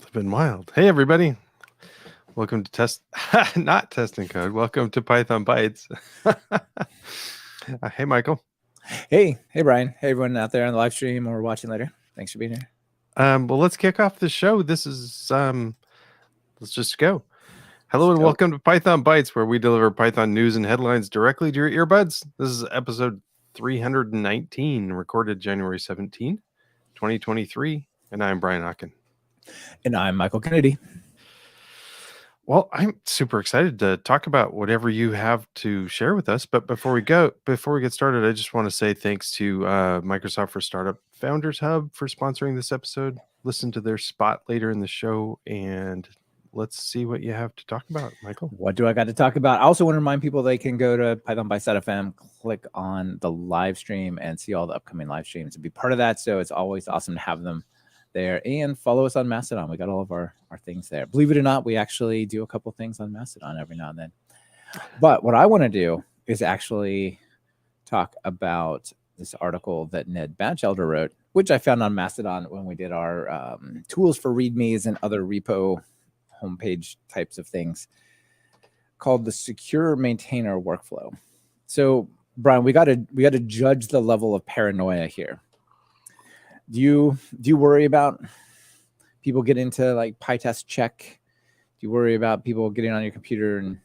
have been wild. Hey, everybody. Welcome to not testing code. Welcome to Python Bytes. Hey, Michael. Hey, Brian. Hey, everyone out there on the live stream or watching later. Thanks for being here. Well, let's kick off the show. This is, let's just go. Hello and welcome to Python Bytes, where we deliver Python news and headlines directly to your earbuds. This is episode 319, recorded January 17, 2023. And I'm Brian Hawken. And I'm Michael Kennedy. Well, I'm super excited to talk about whatever you have to share with us. But before we get started, I just want to say thanks to Microsoft for Startup Founders Hub for sponsoring this episode. Listen to their spot later in the show, and let's see what you have to talk about, Michael. What do I got to talk about? I also want to remind people they can go to pythonbytes.fm, click on the live stream, and see all the upcoming live streams and be part of that. So it's always awesome to have them there, and follow us on Mastodon. We got all of our things there. Believe it or not, we actually do a couple things on Mastodon every now and then. But what I want to do is actually talk about this article that Ned Batchelder wrote, which I found on Mastodon when we did our tools for readmes and other repo homepage types of things, called the Secure Maintainer Workflow. So, Brian, we got to judge the level of paranoia here. Do you worry about people getting into like PyTest check? Do you worry about people getting on your computer and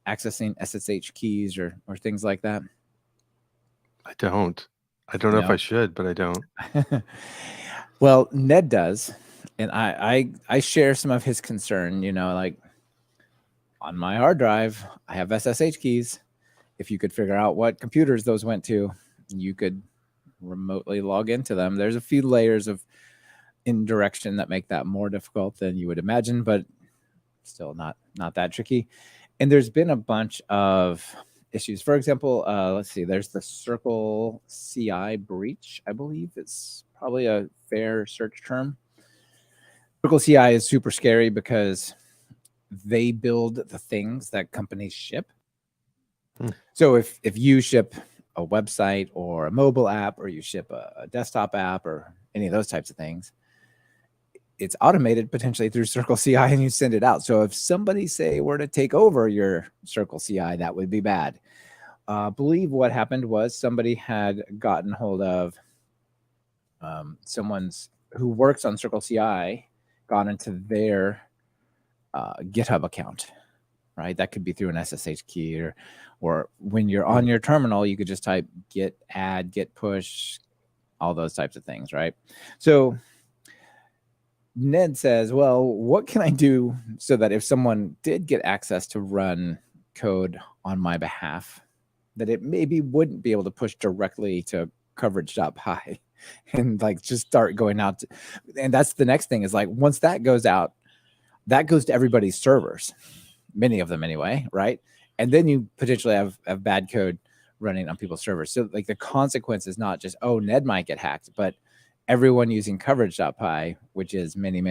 accessing SSH keys or things like that? I don't know if I should, but I don't. Well, Ned does, and I share some of his concern. Like on my hard drive, I have SSH keys. If you could figure out what computers those went to, you could remotely log into them. There's a few layers of indirection that make that more difficult than you would imagine, but still not that tricky. And there's been a bunch of issues. For example, let's see, there's the Circle CI breach, I believe. It's probably a fair search term. Circle CI is super scary because they build the things that companies ship. So if you ship a website or a mobile app, or you ship a desktop app or any of those types of things, it's automated potentially through Circle CI and you send it out. So if somebody, say, were to take over your Circle CI, that would be bad. I believe what happened was somebody had gotten hold of someone's who works on Circle CI, got into their GitHub account, right? That could be through an SSH key, or when you're on your terminal, you could just type git add, git push, all those types of things, right? So Ned says, well, what can I do so that if someone did get access to run code on my behalf, that it maybe wouldn't be able to push directly to coverage.py and like just start going out to, and that's the next thing is like, once that goes out, that goes to everybody's servers, many of them anyway, right? And then you potentially have bad code running on people's servers. So like the consequence is not just, oh, Ned might get hacked, but everyone using coverage.py, which is many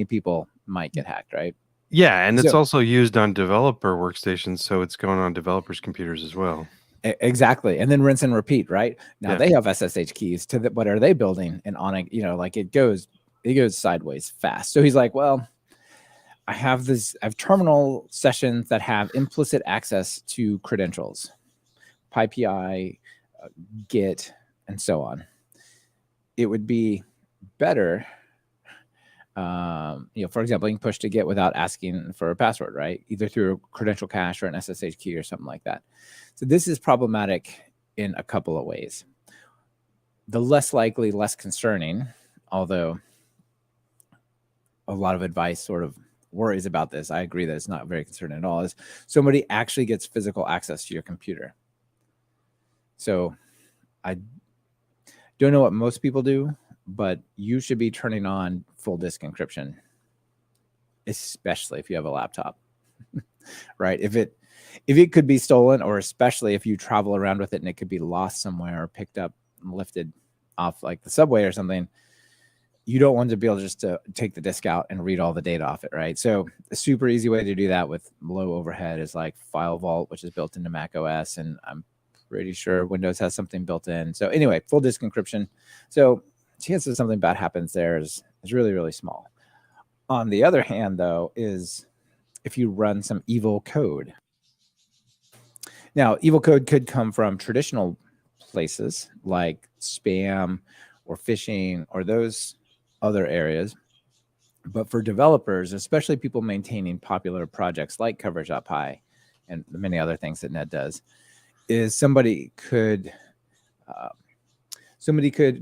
people, might get hacked, right? Yeah, and it's also used on developer workstations, so it's going on developers' computers as well. Exactly. And then rinse and repeat, right? Now they have SSH keys to what are they building? And on it, like it goes sideways fast. So he's like, well, I have terminal sessions that have implicit access to credentials, PyPI, Git, and so on. It would be better, for example, you can push to Git without asking for a password, right? Either through a credential cache or an SSH key or something like that. So this is problematic in a couple of ways. The less likely, less concerning, although a lot of advice sort of worries about this, I agree that it's not very concerning at all, is somebody actually gets physical access to your computer. So I don't know what most people do, but you should be turning on full disk encryption, especially if you have a laptop, right? If it could be stolen, or especially if you travel around with it and it could be lost somewhere or picked up and lifted off like the subway or something, you don't want to be able just to take the disk out and read all the data off it, right? So a super easy way to do that with low overhead is like File Vault, which is built into Mac OS, and I'm pretty sure Windows has something built in. So anyway, full disk encryption. So chances something bad happens there is really, really small. On the other hand, though, is if you run some evil code. Now, evil code could come from traditional places like spam or phishing or those other areas. But for developers, especially people maintaining popular projects like coverage.py and many other things that Ned does, is somebody could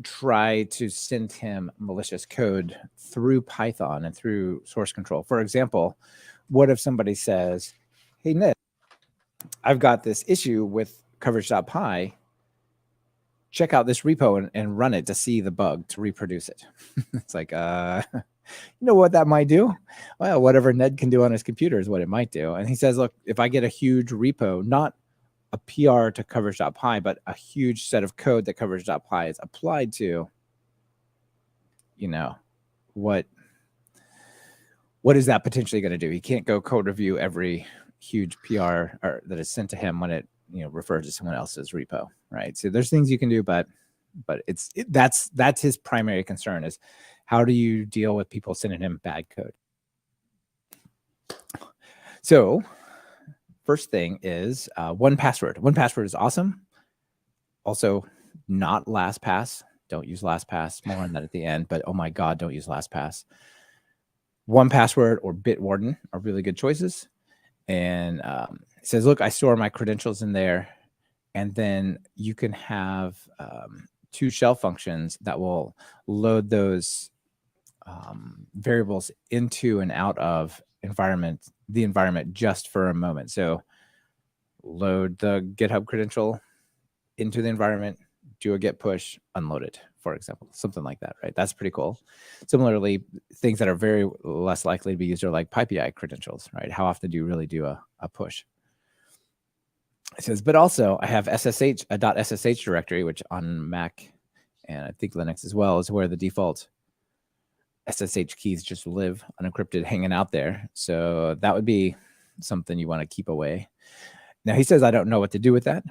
try to send him malicious code through Python and through source control. For example, what if somebody says, hey, Ned, I've got this issue with coverage.py. Check out this repo and run it to see the bug, to reproduce it. It's like, you know what that might do? Well, whatever Ned can do on his computer is what it might do. And he says, look, if I get a huge repo, not a PR to coverage.py, but a huge set of code that coverage.py is applied to, you know, what is that potentially going to do? He can't go code review every huge PR that is sent to him when it, you know, refers to someone else's repo, right? So there's things you can do, but that's his primary concern is how do you deal with people sending him bad code? So first thing is 1Password. 1Password is awesome. Also, not LastPass. Don't use LastPass. More on that at the end. But oh my God, don't use LastPass. 1Password or Bitwarden are really good choices. And it says, look, I store my credentials in there. And then you can have 2 shell functions that will load those variables into and out of the environment just for a moment. So load the GitHub credential into the environment, do a git push, unload it, for example, something like that, right? That's pretty cool. Similarly, things that are very less likely to be used are like PyPI credentials, right? How often do you really do a push? It says, but also I have SSH, a .ssh directory, which on Mac and I think Linux as well is where the default SSH keys just live unencrypted, hanging out there. So that would be something you want to keep away. Now he says, I don't know what to do with that.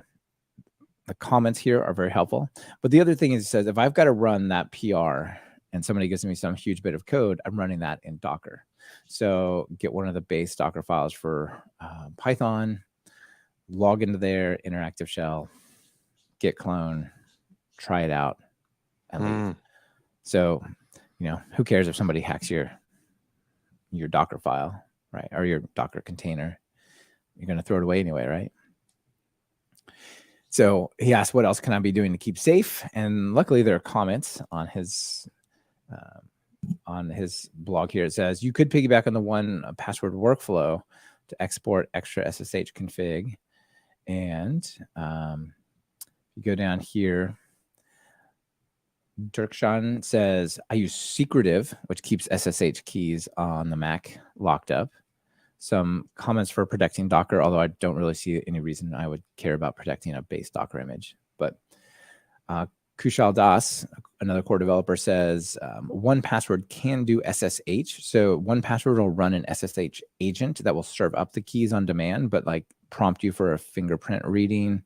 The comments here are very helpful. But the other thing is, he says, if I've got to run that PR and somebody gives me some huge bit of code, I'm running that in Docker. So get one of the base Docker files for Python, log into their interactive shell, git clone, try it out, and leave. So, you know, who cares if somebody hacks your Docker file, right? Or your Docker container. You're going to throw it away anyway, right? So he asked, what else can I be doing to keep safe? And luckily there are comments on his blog here. It says, you could piggyback on the 1Password workflow to export extra SSH config. And you go down here, Dirkshan says, I use Secretive, which keeps SSH keys on the Mac locked up. Some comments for protecting Docker, although I don't really see any reason I would care about protecting a base Docker image. But Kushal Das, another core developer, says 1Password can do SSH. So 1Password will run an SSH agent that will serve up the keys on demand, but like prompt you for a fingerprint reading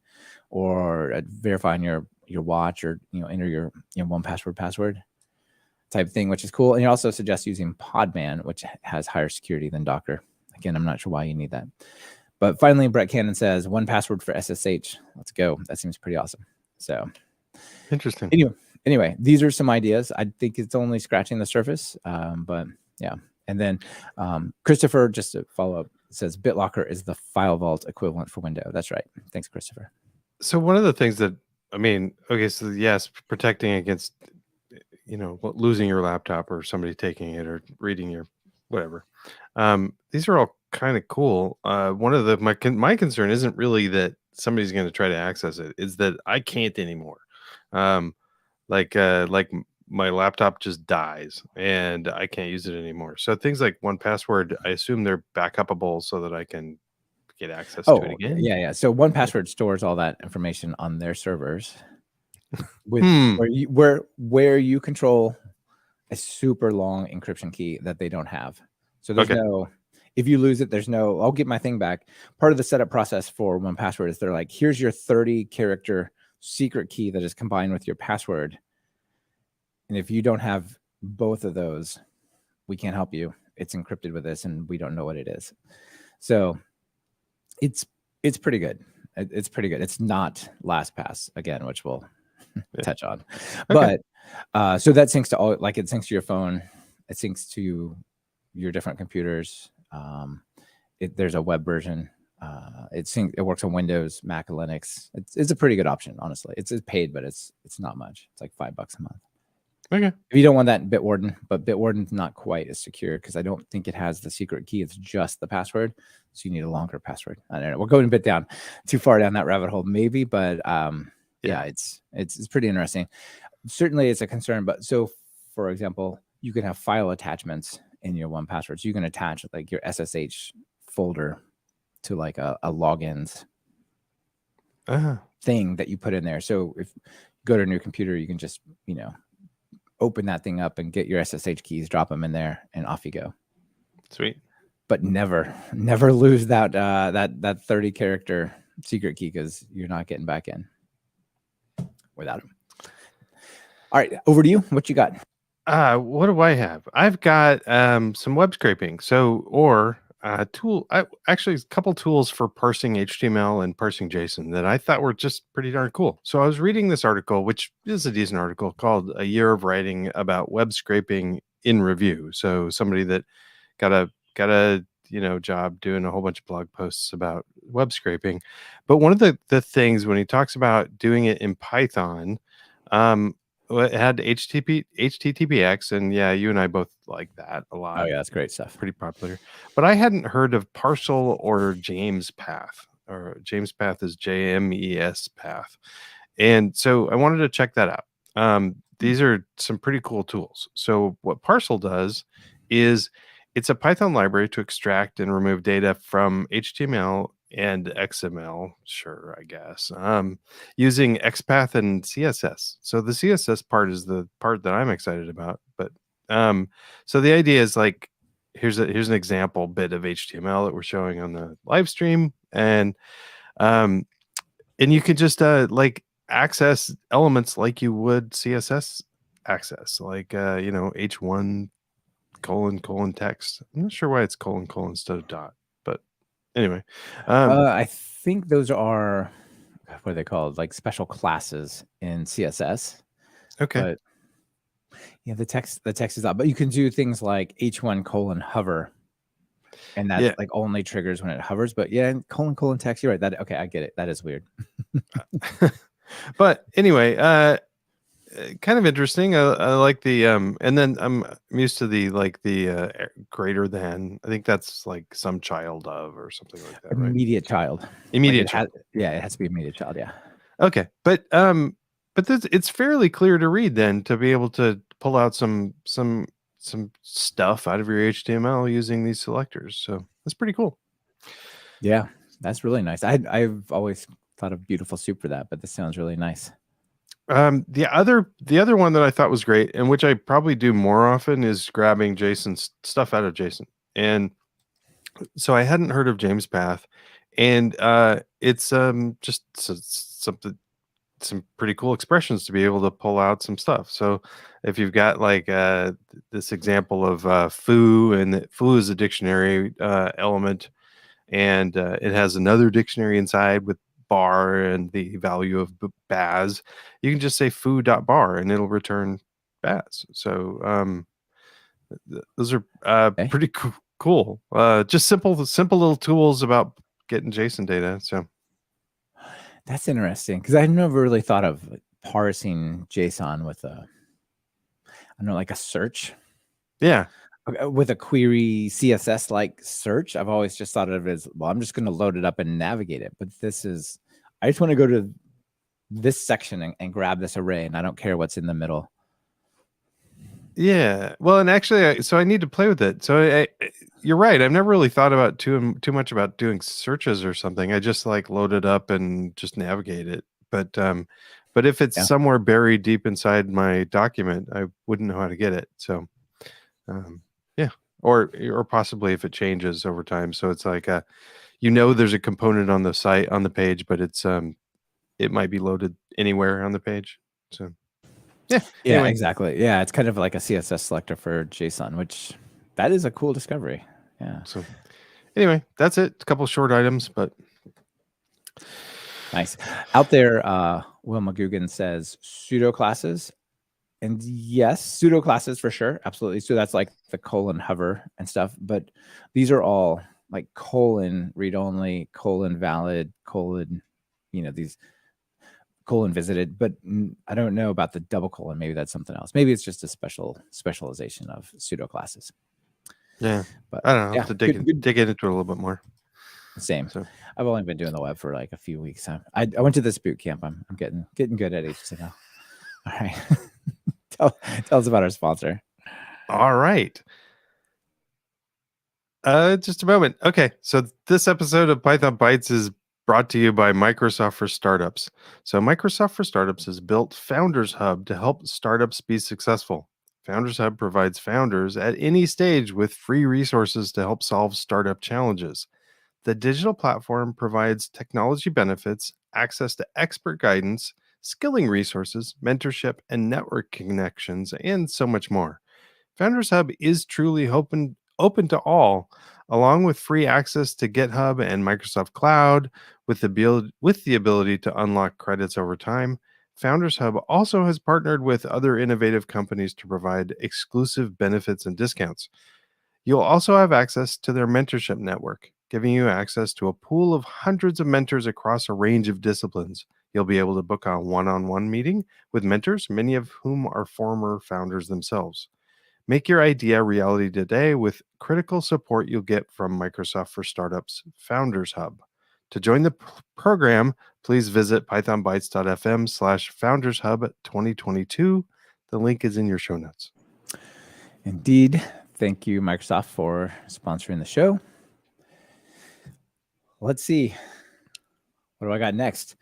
or verifying your watch, or enter your 1Password password type thing, which is cool. And he also suggests using Podman, which has higher security than Docker. Again, I'm not sure why you need that. But finally, Brett Cannon says 1Password for SSH. Let's go. That seems pretty awesome. So interesting. Anyway, these are some ideas. I think it's only scratching the surface. But yeah. And then Christopher, just to follow up, says BitLocker is the file vault equivalent for Windows. That's right. Thanks, Christopher. So one of the things that, I mean, okay, so yes, protecting against, losing your laptop or somebody taking it or reading your whatever. These are all kind of cool. One of my concern isn't really that somebody's going to try to access it. It's that I can't anymore. Like my laptop just dies and I can't use it anymore. So things like 1Password, I assume they're backupable so that I can get access to it again. Yeah. So 1Password stores all that information on their servers with where you control a super long encryption key that they don't have. So there's no, if you lose it, there's no, I'll get my thing back. Part of the setup process for 1Password is they're like, here's your 30 character secret key that is combined with your password. And if you don't have both of those, we can't help you. it's encrypted with this and we don't know what it is. So it's pretty good. It's pretty good. It's not LastPass again, which we'll touch on. Okay. But so that syncs to all, like it syncs to your phone, it syncs to your different computers. There's a web version. It works on Windows, Mac, and Linux. It's a pretty good option, honestly. It's paid, but it's not much. It's like $5 a month. Okay. If you don't want that in Bitwarden, but Bitwarden's not quite as secure because I don't think it has the secret key. It's just the password, so you need a longer password. I don't know. We're going a bit down too far down that rabbit hole, maybe, but yeah, it's pretty interesting. Certainly, it's a concern. But so, for example, you can have file attachments in your 1Password. So you can attach like your SSH folder to like a logins thing that you put in there. So if you go to a new computer, you can just, open that thing up and get your SSH keys, drop them in there, and off you go. Sweet. But never lose that 30-character secret key because you're not getting back in without them. All right, over to you. What you got? What do I have? I've got some web scraping. Actually a couple tools for parsing HTML and parsing JSON that I thought were just pretty darn cool. So I was reading this article, which is a decent article, called "A Year of Writing About Web Scraping in Review." So somebody that got a job doing a whole bunch of blog posts about web scraping. But one of the things when he talks about doing it in Python, it had HTTPX, and yeah, you and I both like that a lot. Oh yeah, that's great stuff. Pretty popular. But I hadn't heard of Parcel or James Path, or James Path is JMES Path. And so I wanted to check that out. These are some pretty cool tools. So what Parcel does is it's a Python library to extract and remove data from HTML and XML, sure, I guess, using XPath and CSS. So the CSS part is the part that I'm excited about. But so the idea is like, here's an example bit of HTML that we're showing on the live stream, and you can just like access elements like you would CSS access, like H1 : text. I'm not sure why it's : instead of dot. Anyway, I think those are, what are they called? Like special classes in CSS. okay. But yeah, the text is up. But you can do things like H1 : hover, and that like only triggers when it hovers. But yeah, text. You're right. That okay? I get it. That is weird. But anyway, kind of interesting. I like the and then I'm used to the greater than. I think that's like some child of or something like that, right? Immediate child. Immediate child. It has to be immediate child. Yeah. Okay, but it's fairly clear to read then, to be able to pull out some stuff out of your HTML using these selectors. So that's pretty cool. Yeah, that's really nice. I've always thought of Beautiful Soup for that, but this sounds really nice. The other one that I thought was great, and which I probably do more often, is grabbing JSON stuff out of JSON. And so I hadn't heard of James Path, and it's just some pretty cool expressions to be able to pull out some stuff. So if you've got like this example of foo, and foo is a dictionary element, and it has another dictionary inside with bar and the value of baz, you can just say foo.bar and it'll return baz. So those are pretty cool. Just simple little tools about getting JSON data. So that's interesting, because I've never really thought of parsing JSON with like a search. Yeah. With a query CSS like search. I've always just thought of it as, well, I'm just going to load it up and navigate it. But I just want to go to this section and grab this array, and I don't care what's in the middle. Yeah. Well, and actually, so I need to play with it. So you're right. I've never really thought about too much about doing searches or something. I just like load it up and just navigate it. But if it's somewhere buried deep inside my document, I wouldn't know how to get it. So, yeah. Or possibly if it changes over time. So it's like there's a component on the site, on the page, but it's it might be loaded anywhere on the page. So. Yeah. Yeah, anyway. Exactly. Yeah, it's kind of like a CSS selector for JSON, which That is a cool discovery. Yeah. So anyway, that's it. A couple short items, but Nice. Out there, Will McGugan says pseudo classes. And yes, pseudo classes for sure. Absolutely. So that's like the colon hover and stuff. But these are all like colon read only, colon valid, colon, these colon visited. But I don't know about the double colon. Maybe that's something else. Maybe it's just a specialization of pseudo classes. Yeah. But I don't know. yeah, Have to dig into it a little bit more. Same. So I've only been doing the web for like a few weeks. I went to this boot camp. I'm getting good at HTML. All right. tell us about our sponsor. All right. Just a moment. Okay, so this episode of Python Bytes is brought to you by Microsoft for Startups. So Microsoft for Startups has built Founders Hub to help startups be successful. Founders Hub provides founders at any stage with free resources to help solve startup challenges. The digital platform provides technology benefits, access to expert guidance, skilling resources, mentorship, and network connections, and so much more. Founders Hub is truly open to all, along with free access to GitHub and Microsoft Cloud, with the ability to unlock credits over time. Founders Hub also has partnered with other innovative companies to provide exclusive benefits and discounts. You'll also have access to their mentorship network, giving you access to a pool of hundreds of mentors across a range of disciplines. You'll be able to book a one-on-one meeting with mentors, many of whom are former founders themselves. Make your idea a reality today with critical support you'll get from Microsoft for Startups Founders Hub. To join the program, please visit pythonbytes.fm/Founders Hub 2022. The link is in your show notes. Indeed. Thank you, Microsoft, for sponsoring the show. Let's see. What do I got next?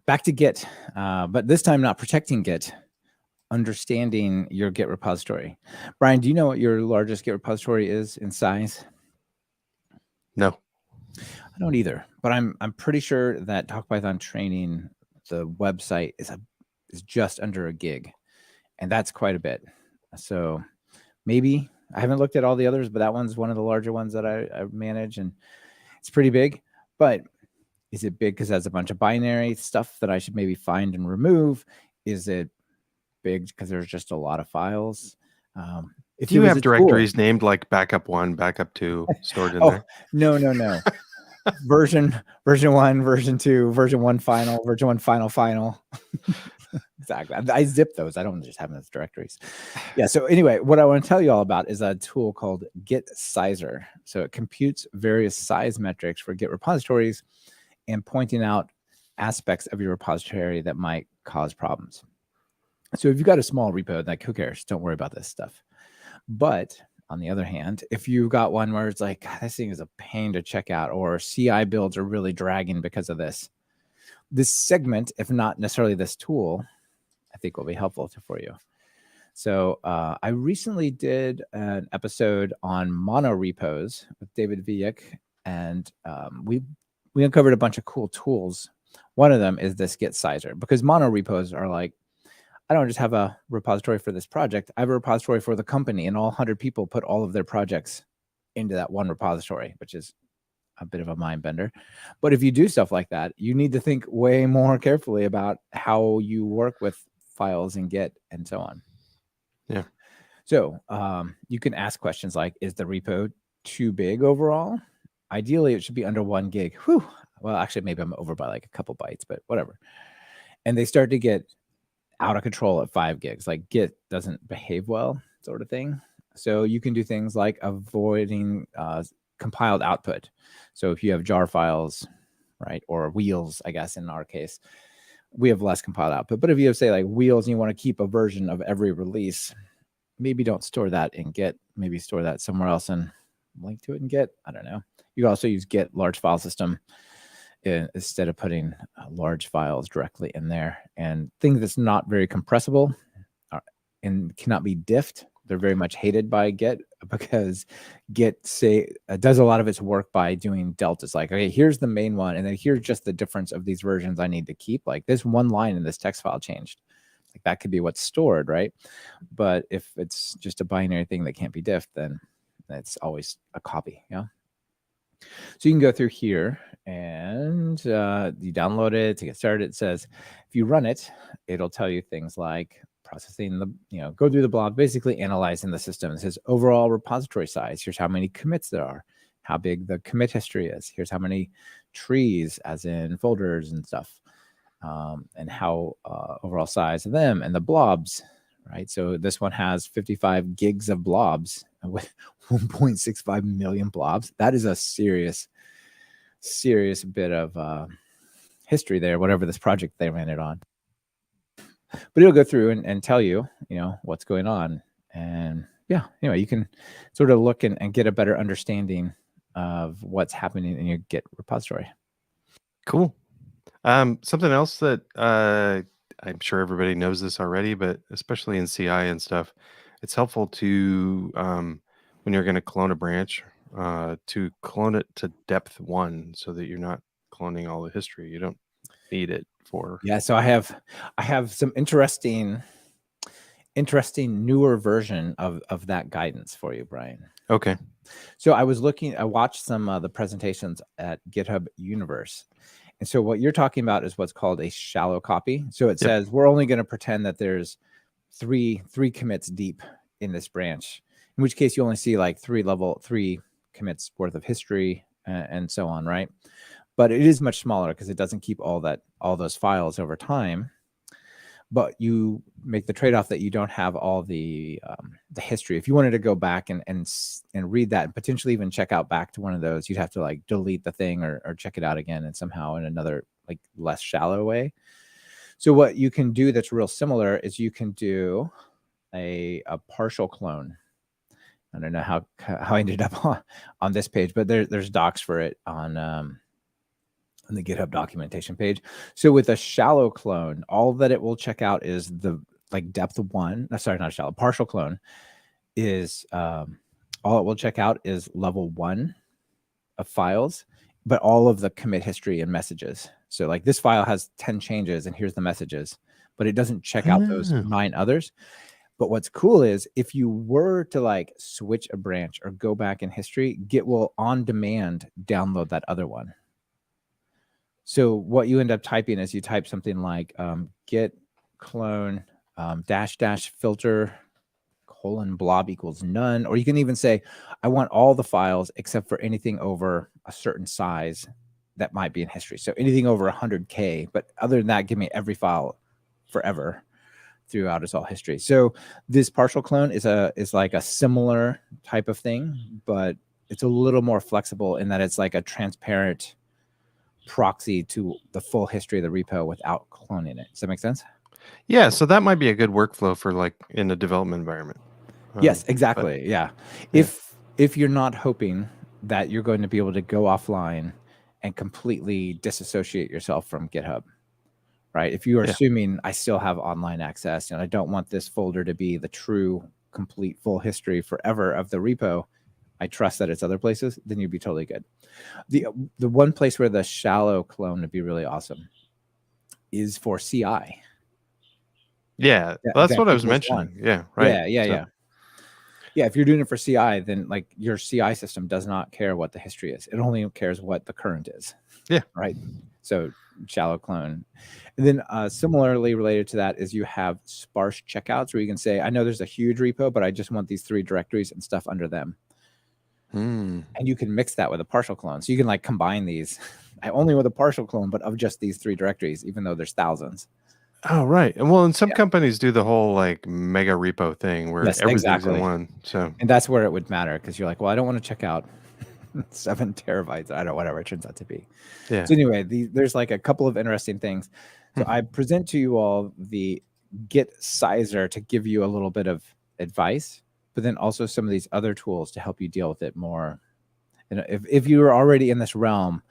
Back to Git, but this time not protecting Git. Understanding your Git repository. Brian, do you know what your largest Git repository is in size? No. I don't either, but I'm pretty sure that TalkPython training, the website is just under a gig, and that's quite a bit. So maybe I haven't looked at all the others, but that one's one of the larger ones that I manage, and it's pretty big. But is it big because it has a bunch of binary stuff that I should maybe find and remove? Is it big because there's just a lot of files? If you have directories named like backup 1, backup 2 stored in there. No. version 1, version 2, version 1 final, version 1 final. Exactly. I zip those. I don't just have them as directories. Yeah. So anyway, what I want to tell you all about is a tool called Git Sizer. So it computes various size metrics for Git repositories and pointing out aspects of your repository that might cause problems. So if you've got a small repo, like who cares? Don't worry about this stuff. But on the other hand, if you've got one where it's like, God, this thing is a pain to check out, or CI builds are really dragging because of this segment, if not necessarily this tool, I think will be helpful for you. So I recently did an episode on mono repos with David Vijek, and we uncovered a bunch of cool tools. One of them is this Git Sizer, because mono repos are like, I don't just have a repository for this project. I have a repository for the company, and all 100 people put all of their projects into that one repository, which is a bit of a mind bender. But if you do stuff like that, you need to think way more carefully about how you work with files in Git and so on. Yeah. So you can ask questions like, is the repo too big overall? Ideally, it should be under 1 gig. Whew. Well, actually, maybe I'm over by like a couple bytes, but whatever. And they start to get out of control at 5 gigs, like Git doesn't behave well, sort of thing. So you can do things like avoiding compiled output. So if you have jar files, right, or wheels, I guess in our case, we have less compiled output. But if you have, say, like wheels and you want to keep a version of every release, maybe don't store that in Git. Maybe store that somewhere else and link to it in Git. I don't know. You can also use Git large file system instead of putting large files directly in there. And things that's not very compressible and cannot be diffed. They're very much hated by Git, because Git does a lot of its work by doing deltas. Like, okay, here's the main one, and then here's just the difference of these versions I need to keep. Like this one line in this text file changed. Like that could be what's stored, right? But if it's just a binary thing that can't be diffed, then It's always a copy. Yeah. So you can go through here and you download it to get started. It says if you run it, it'll tell you things like processing the, go through the blob, basically analyzing the system. It says overall repository size. Here's how many commits there are, how big the commit history is. Here's how many trees, as in folders and stuff, and how overall size of them and the blobs, right? So this one has 55 gigs of blobs with 1.65 million blobs. That is a serious bit of history there, whatever this project they ran it on. But it'll go through and tell you, what's going on. And yeah, anyway, you can sort of look and get a better understanding of what's happening in your Git repository. Cool. Something else that I'm sure everybody knows this already, but especially in CI and stuff, it's helpful to when you're going to clone a branch, to clone it to depth 1 so that you're not cloning all the history. You don't need it for. Yeah, so I have some interesting newer version of that guidance for you, Brian. Okay. So I watched some of the presentations at GitHub Universe. And so what you're talking about is what's called a shallow copy. So it says we're only going to pretend that there's three commits deep in this branch, in which case you only see like 3 commits worth of history and so on, right? But it is much smaller because it doesn't keep all those files over time. But you make the trade-off that you don't have all the history. If you wanted to go back and read that and potentially even check out back to one of those, you'd have to like delete the thing or check it out again and somehow in another like less shallow way. So what you can do that's real similar is you can do a partial clone. I don't know how I ended up on this page, but there's docs for it on the GitHub documentation page. So with a shallow clone, all that it will check out is the like depth 1. Sorry, not a shallow. Partial clone is all it will check out is level 1 of files, but all of the commit history and messages. So like this file has 10 changes and here's the messages, but it doesn't check out those 9 others. But what's cool is if you were to like switch a branch or go back in history, Git will on demand download that other one. So what you end up typing is you type something like git clone -- filter :blob equals none. Or you can even say, I want all the files except for anything over a certain size that might be in history. So anything over 100K, but other than that, give me every file forever throughout its all history. So this partial clone is like a similar type of thing, but it's a little more flexible in that it's like a transparent proxy to the full history of the repo without cloning it. Does that make sense? Yeah, so that might be a good workflow for like in a development environment. Yes, exactly. Yeah. If you're not hoping that you're going to be able to go offline and completely disassociate yourself from GitHub, right? If you are assuming I still have online access and I don't want this folder to be the true, complete, full history forever of the repo, I trust that it's other places, then you'd be totally good. The one place where the shallow clone would be really awesome is for CI. Yeah, that's what I was mentioning. Yeah, right. Yeah, if you're doing it for CI, then like your CI system does not care what the history is. It only cares what the current is. Yeah. Right. So shallow clone. And then similarly related to that is you have sparse checkouts where you can say, I know there's a huge repo, but I just want these 3 directories and stuff under them. And you can mix that with a partial clone. So you can like combine these only with a partial clone, but of just these 3 directories, even though there's thousands. Oh, right. And well, and some companies do the whole like mega repo thing where everything's in one. So, and that's where it would matter because you're like, well, I don't want to check out 7 terabytes. I don't, whatever it turns out to be. Yeah. So anyway, there's like a couple of interesting things. So I present to you all the Git Sizer to give you a little bit of advice, but then also some of these other tools to help you deal with it more. And if you are already in this realm,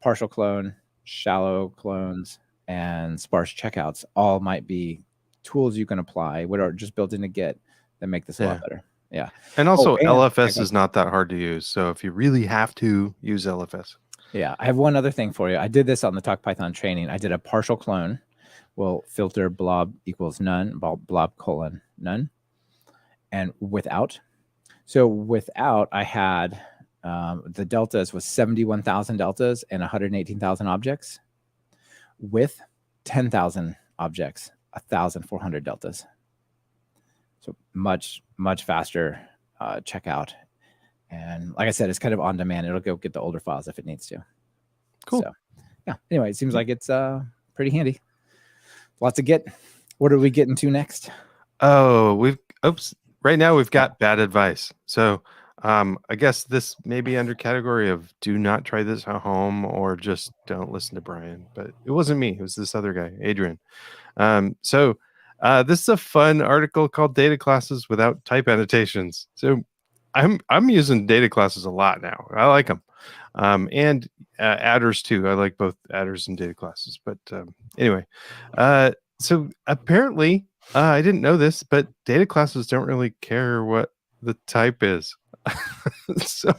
partial clone, shallow clones, and sparse checkouts all might be tools you can apply, what are just built into Git that make this a lot better. Yeah. And also LFS is not that hard to use. So if you really have to use LFS. Yeah. I have one other thing for you. I did this on the Talk Python training. I did a partial clone. Well, filter blob equals none, blob : none, and without. So without, I had the deltas was 71,000 deltas and 118,000 objects. With 10,000 objects, 1,400 deltas. So much faster checkout. And like I said, it's kind of on demand. It'll go get the older files if it needs to. Cool. So yeah. Anyway, it seems like it's pretty handy. Lots of Git. What are we getting to next? Oh, right now we've got bad advice. So I guess this may be under category of do not try this at home or just don't listen to Brian. But it wasn't me. It was this other guy, Adrian. So this is a fun article called Data Classes Without Type Annotations. So I'm using data classes a lot now. I like them. And adders too. I like both adders and data classes. But anyway, so apparently I didn't know this, but data classes don't really care what the type is. So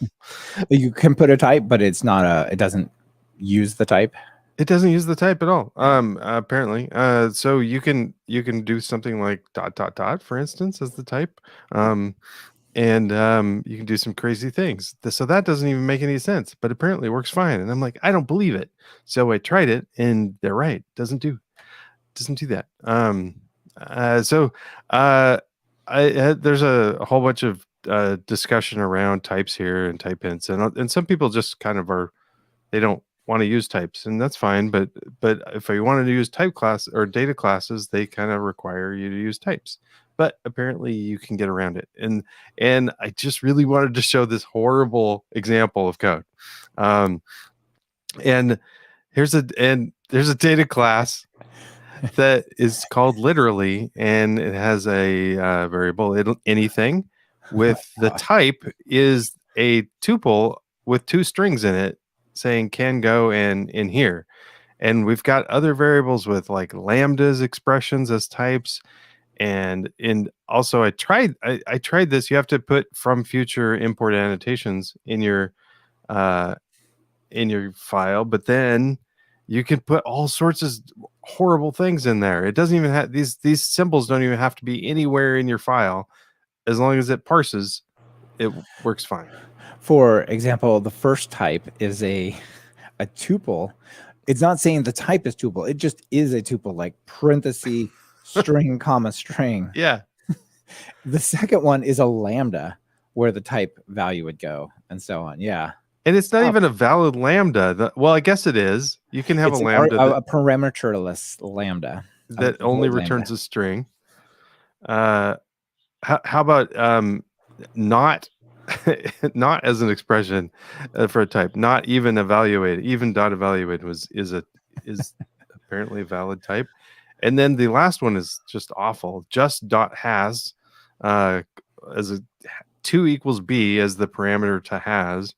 you can put a type, but it's not it doesn't use the type. It doesn't use the type at all. Apparently. So you can do something like ... for instance, as the type. And you can do some crazy things. So that doesn't even make any sense, but apparently it works fine. And I'm like, I don't believe it. So I tried it, and they're right. Doesn't do that. There's a whole bunch of discussion around types here and type hints, and some people just kind of they don't want to use types, and that's fine. But if you wanted to use type class or data classes, they kind of require you to use types. But apparently you can get around it. And I just really wanted to show this horrible example of code. And there's a data class that is called literally, and it has a variable anything with the type is a tuple with two strings in it saying can go and in here. And we've got other variables with like lambdas expressions as types. And also I tried this. You have to put from future import annotations in your file, but then you can put all sorts of horrible things in there. It doesn't even have these symbols don't even have to be anywhere in your file. As long as it parses, it works fine. For example, the first type is a tuple. It's not saying the type is tuple. It just is a tuple, like parenthesis, string, comma, string. Yeah. The second one is a lambda where the type value would go and so on. Yeah. And it's not even a valid lambda. Well, I guess it is. You can have a lambda. A parameterless lambda. That only returns a string. How about not not as an expression for a type, not even evaluated, even dot evaluated is apparently a valid type. And then the last one is just awful. Just dot has as a 2 equals b as the parameter to has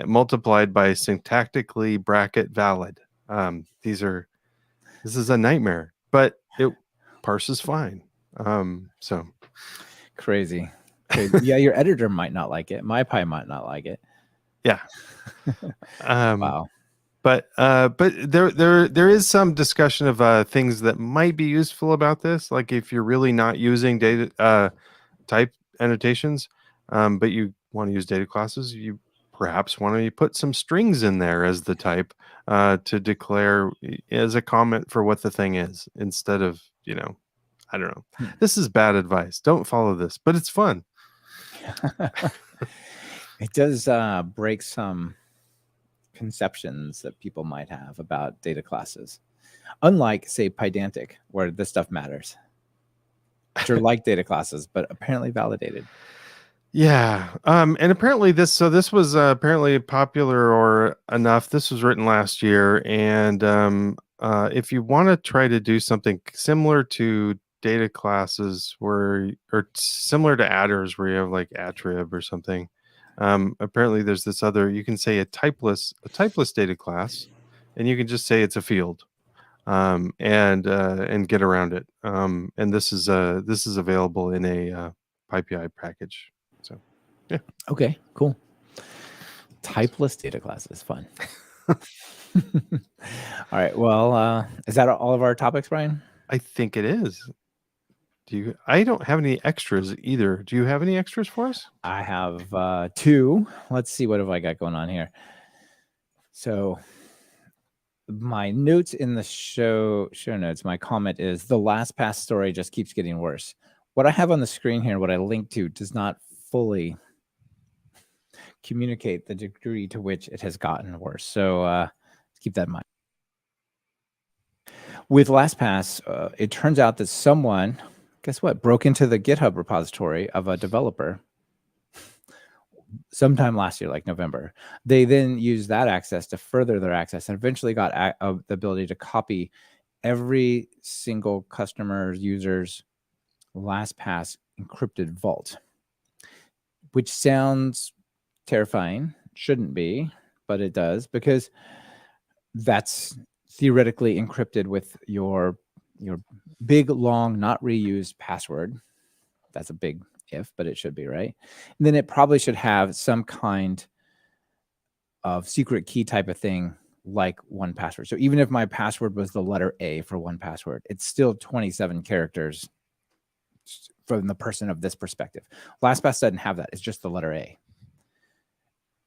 multiplied by syntactically bracket valid. This is a nightmare, but it parses fine. So crazy. Yeah, your editor might not like it. MyPy might not like it. Yeah. Wow. But there is some discussion of things that might be useful about this. Like if you're really not using data type annotations, but you want to use data classes, you perhaps want to put some strings in there as the type to declare as a comment for what the thing is instead of, I don't know. This is bad advice. Don't follow this, but it's fun. It does break some conceptions that people might have about data classes. Unlike, say, Pydantic, where this stuff matters. Which are like data classes, but apparently validated. Yeah. And apparently this was apparently popular or enough. This was written last year. And if you want to try to do something similar to data classes or similar to adders where you have like attrib or something, apparently there's this other, you can say a typeless data class, and you can just say it's a field, and get around it. And this is available in a PyPI package. So, yeah. Okay, cool. Typeless data classes, fun. All right. Well, is that all of our topics, Brian? I think it is. I don't have any extras either. Do you have any extras for us? I have 2. Let's see, what have I got going on here? So my notes in the show notes, my comment is the LastPass story just keeps getting worse. What I have on the screen here, what I linked to, does not fully communicate the degree to which it has gotten worse. So keep that in mind. With LastPass, it turns out that someone, guess what, broke into the GitHub repository of a developer sometime last year, like November. They then used that access to further their access and eventually got the ability to copy every single customer's user's LastPass encrypted vault, which sounds terrifying. Shouldn't be, but it does, because that's theoretically encrypted with your big, long, not reused password. That's a big if, but it should be, right? And then it probably should have some kind of secret key type of thing like 1Password. So even if my password was the letter A for 1Password, it's still 27 characters from the person of this perspective. LastPass doesn't have that. It's just the letter A.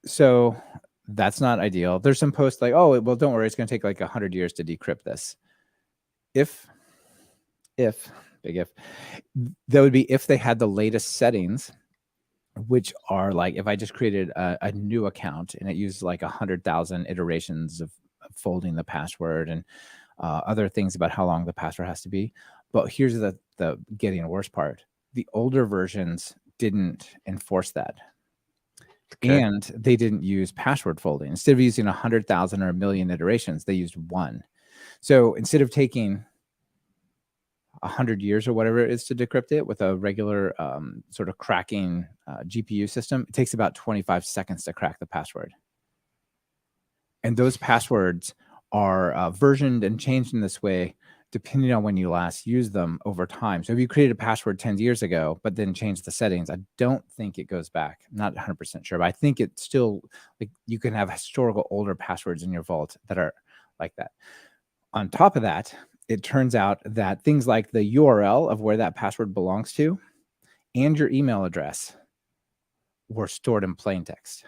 So that's not ideal. There's some posts like, oh, well, don't worry, it's going to take like 100 years to decrypt this. If, big if, that would be if they had the latest settings, which are like, if I just created a new account and it used like 100,000 iterations of folding the password and other things about how long the password has to be. But here's the getting worse part. The older versions didn't enforce that. Okay. And they didn't use password folding. Instead of using 100,000 or a million iterations, they used 1. So instead of taking 100 years or whatever it is to decrypt it with a regular sort of cracking GPU system, it takes about 25 seconds to crack the password. And those passwords are versioned and changed in this way depending on when you last used them over time. So if you created a password 10 years ago, but then changed the settings, I don't think it goes back. I'm not 100% sure, but I think it's still, like, you can have historical older passwords in your vault that are like that. On top of that, it turns out that things like the URL of where that password belongs to and your email address were stored in plain text.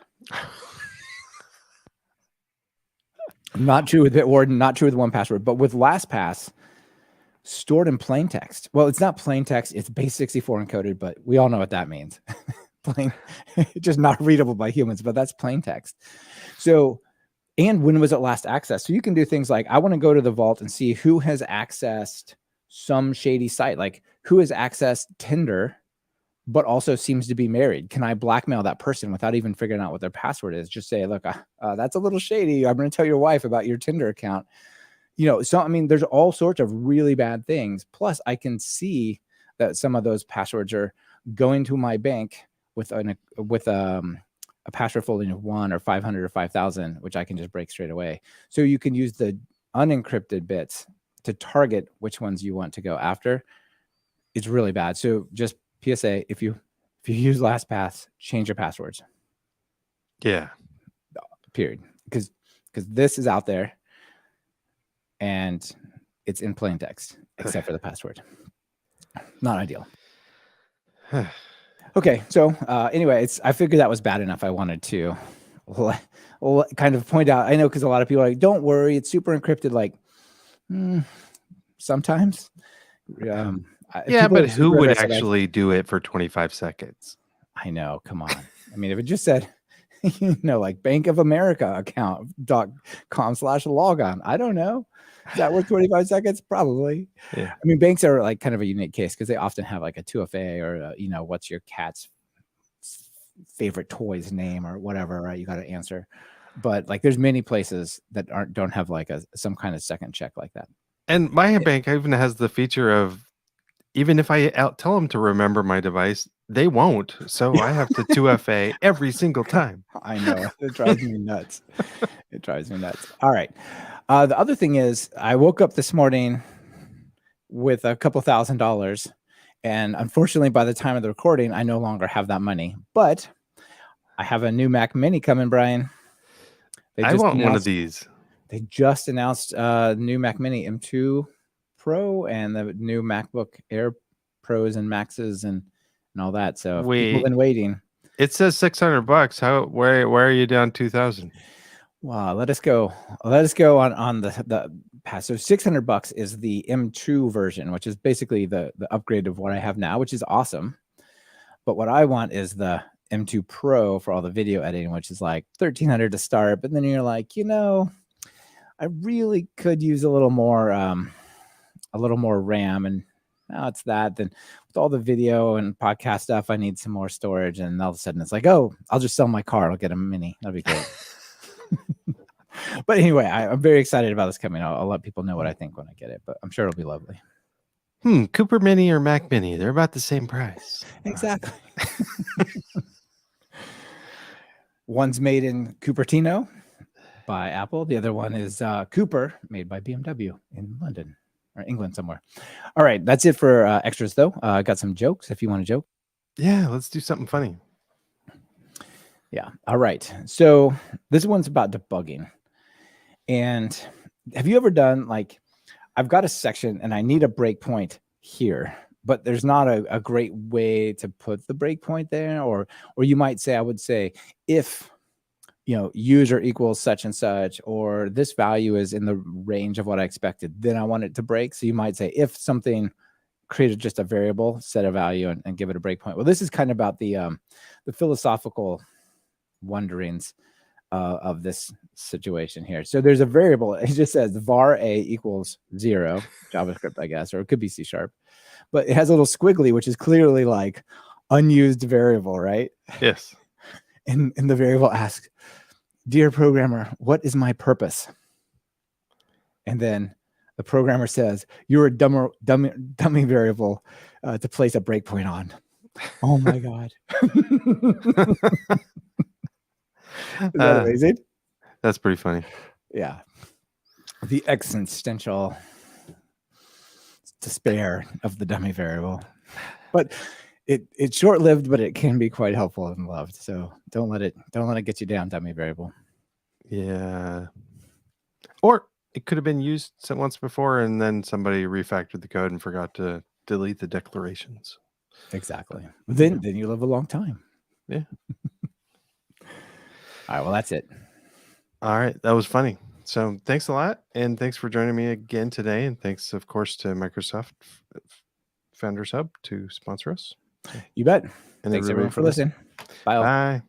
Not true with Bitwarden, not true with 1Password, but with LastPass, stored in plain text. Well, it's not plain text, it's base64 encoded, but we all know what that means. Plain, just not readable by humans, but that's plain text. So, and when was it last accessed? So you can do things like, I want to go to the vault and see who has accessed some shady site, like who has accessed Tinder, but also seems to be married. Can I blackmail that person without even figuring out what their password is? Just say, look, that's a little shady. I'm going to tell your wife about your Tinder account. You know, so I mean, there's all sorts of really bad things. Plus, I can see that some of those passwords are going to my bank with a password folding of 1 or 500 or 5,000, which I can just break straight away. So you can use the unencrypted bits to target which ones you want to go after. It's really bad. So just PSA, if you use LastPass, change your passwords. Yeah. Period. Because this is out there and it's in plain text, except for the password. Not ideal. Okay, so anyway, I figured that was bad enough. I wanted to kind of point out. I know, because a lot of people are like, don't worry, it's super encrypted. Like, sometimes. Yeah, but who would actually do it for 25 seconds? I know, come on. I mean, if it just said, like Bank of America account.com/logon, I don't know. Is that worth 25 seconds? Probably. Yeah. I mean, banks are like kind of a unique case because they often have like a 2FA or, what's your cat's favorite toy's name or whatever, right? You got to answer. But like, there's many places that don't have like some kind of second check like that. And my bank even has the feature of, even if I tell them to remember my device, they won't. So I have to 2FA every single time. I know. It drives me nuts. It drives me nuts. All right. The other thing is, I woke up this morning with a couple $1,000, and unfortunately, by the time of the recording, I no longer have that money. But I have a new Mac Mini coming, Brian. I want one of these. They just announced new Mac Mini M2 Pro and the new MacBook Air pros and maxes and all that. So if people have Wait, been waiting. it says $600. Where are you down 2,000? Wow, let us go on the pass. So $600 is the M2 version, which is basically the upgrade of what I have now, which is awesome. But what I want is the M2 Pro for all the video editing, which is like $1,300 to start. But then you're like, I really could use a little more RAM, and now it's that. Then with all the video and podcast stuff, I need some more storage. And all of a sudden, it's like, oh, I'll just sell my car. I'll get a Mini. That'd be great. But anyway, I'm very excited about this coming. I'll let people know what I think when I get it, but I'm sure it'll be lovely. Cooper Mini or Mac Mini? They're about the same price. Exactly. One's made in Cupertino by Apple. The other one is Cooper, made by BMW in London or England somewhere. All right, that's it for extras, though. I got some jokes if you want to joke. Yeah, let's do something funny. Yeah. All right. So this one's about debugging. And have you ever done, like, I've got a section and I need a breakpoint here, but there's not a great way to put the breakpoint there, or you might say, I would say, if user equals such and such, or this value is in the range of what I expected, then I want it to break. So you might say, if something, created just a variable, set a value, and give it a breakpoint. Well, this is kind of about the philosophical wonderings of this situation here. So there's a variable. It just says var a equals 0, JavaScript, I guess, or it could be C#, but it has a little squiggly, which is clearly like unused variable, right? Yes. And the variable asks, dear programmer, what is my purpose? And then the programmer says, you're a dummy variable to place a breakpoint on. Oh my God. Is that amazing? That's pretty funny. Yeah. The existential despair of the dummy variable. But it's short-lived, but it can be quite helpful and loved. So don't let it get you down, dummy variable. Yeah. Or it could have been used once before, and then somebody refactored the code and forgot to delete the declarations. Exactly. Then you live a long time. Yeah. All right. Well, that's it. All right. That was funny. So thanks a lot. And thanks for joining me again today. And thanks, of course, to Microsoft Founders Hub to sponsor us. You bet. And Thanks everyone for listening. Bye. Bye.